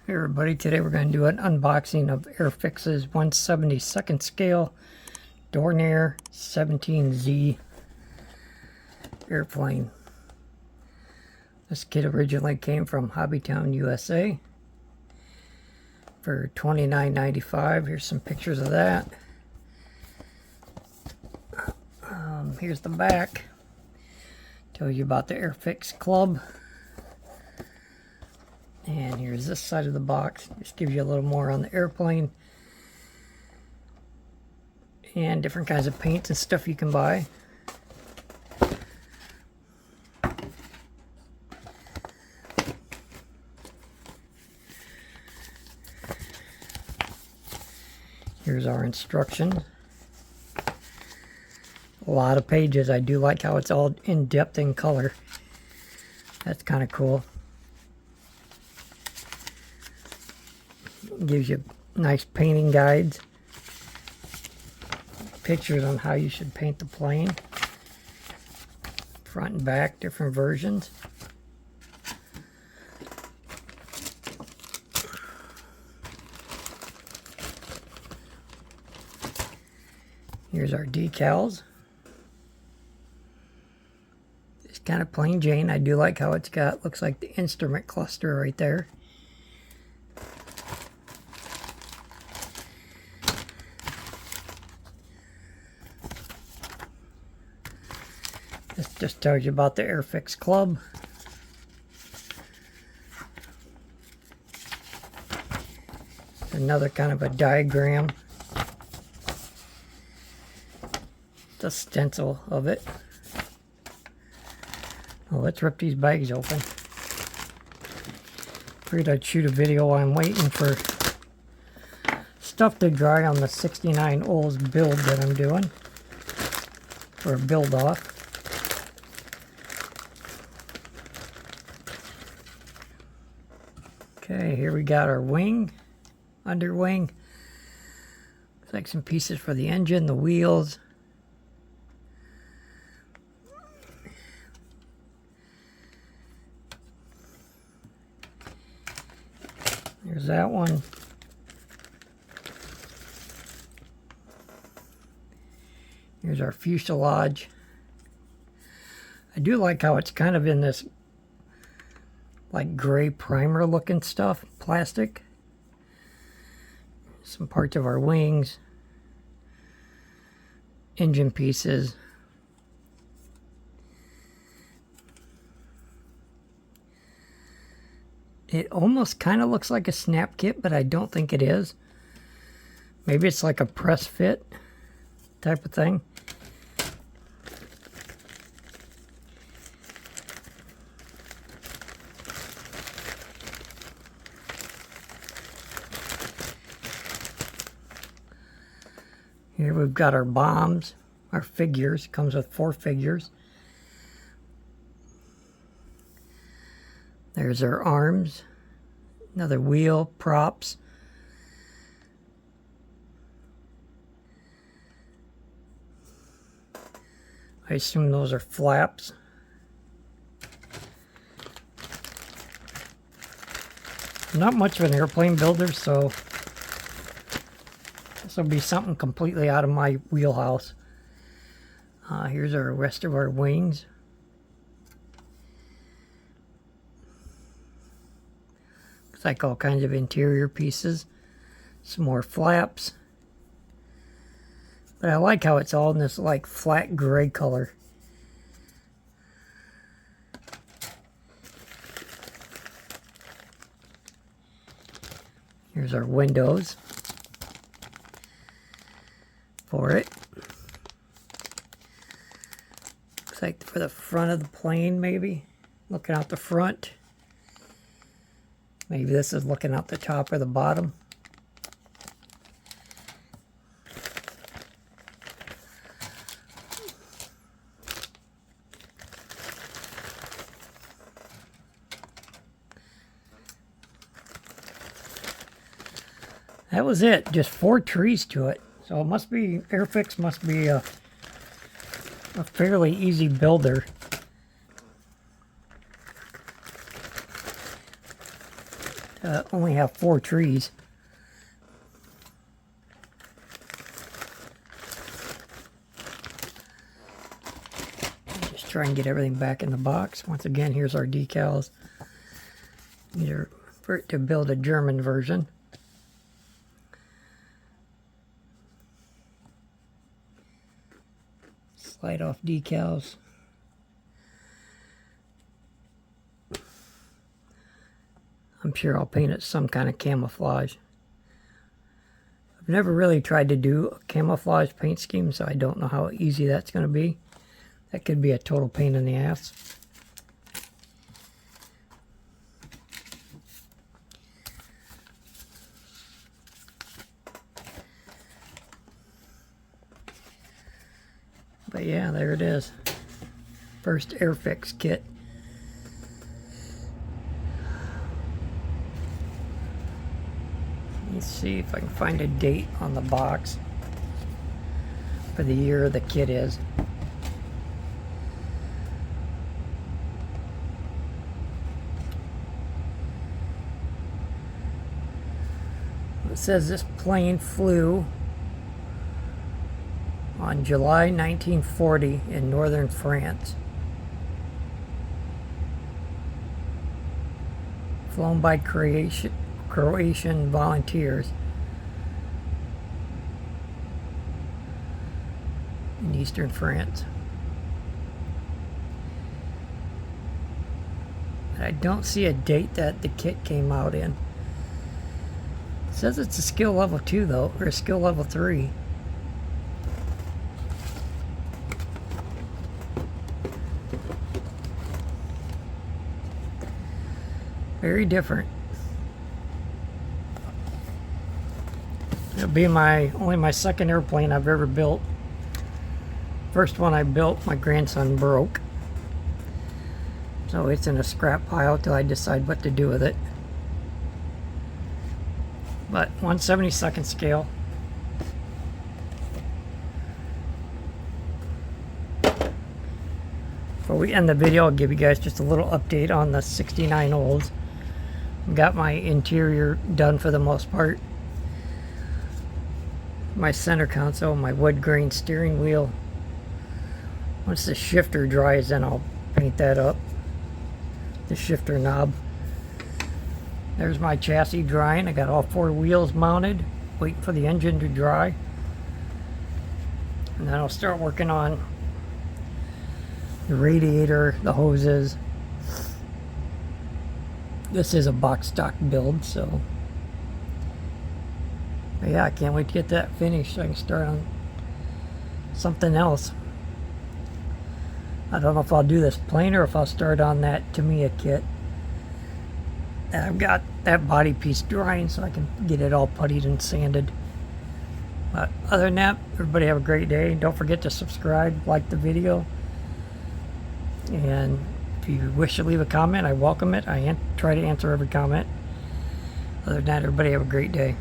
Hey everybody, today we're going to do an unboxing of Airfix's 1/72nd scale Dornier 17Z airplane. This kit originally came from Hobbytown, USA for $29.95. Here's some pictures of that. Here's the back. Tells you about the Airfix Club. And here's this side of the box. Just gives you a little more on the airplane. And different kinds of paints and stuff you can buy. Here's our instructions. A lot of pages. I do like how it's all in depth in color. That's kind of cool. Gives you nice painting guides, pictures on how you should paint the plane, front and back, different versions. Here's our decals. It's kind of plain Jane. I do like how it's got, looks like the instrument cluster right there. This just tells you about the Airfix Club. Another kind of a diagram. The stencil of it. Well, let's rip these bags open. Figured I'd shoot a video while I'm waiting for stuff to dry on the 69 Olds build that I'm doing. For a build off. Okay, here we got our wing, underwing. Looks like some pieces for the engine, the wheels. There's that one. Here's our fuselage. I do like how it's kind of in this like gray primer looking stuff, plastic. Some parts of our wings, engine pieces. It almost kind of looks like a snap kit, but I don't think it is. Maybe it's like a press fit type of thing. Here we've got our bombs, our figures. It comes with 4 figures. There's our arms, another wheel, props. I assume those are flaps. I'm not much of an airplane builder, so this will be something completely out of my wheelhouse. Here's our rest of our wings. Looks like all kinds of interior pieces. Some more flaps. But I like how it's all in this like flat gray color. Here's our windows for it. Looks like for the front of the plane, maybe. Looking out the front. Maybe this is looking out the top or the bottom. That was it. Just 4 trees to it. So it must be, Airfix must be a fairly easy builder. only have 4 trees. Just try and get everything back in the box. Once again, here's our decals. Either for it to build a German version. Slide off decals. I'm sure I'll paint it some kind of camouflage. I've never really tried to do a camouflage paint scheme, so I don't know how easy that's going to be. That could be a total pain in the ass. But yeah, there it is. First Airfix kit. Let's see if I can find a date on the box for the year the kit is. It says this plane flew on July 1940 in northern France. Flown by Croatian volunteers in eastern France. I don't see a date that the kit came out in. It says it's a skill level 2 though, or a skill level 3. Very different. It'll be only my second airplane I've ever built. First one I built, my grandson broke. So it's in a scrap pile till I decide what to do with it. But 1/72 scale. Before we end the video, I'll give you guys just a little update on the 69 olds. Got my interior done for the most part. My center console, my wood grain steering wheel. Once the shifter dries, then I'll paint that up. The shifter knob. There's my chassis drying. I got all 4 wheels mounted, waiting for the engine to dry. And then I'll start working on the radiator, the hoses. This is a box stock build, so but yeah, I can't wait to get that finished so I can start on something else. I don't know if I'll do this plane or if I'll start on that Tamiya kit. And I've got that body piece drying so I can get it all puttied and sanded. But other than that, everybody have a great day. Don't forget to subscribe, like the video. And if you wish to leave a comment, I welcome it. I try to answer every comment. Other than that, everybody have a great day.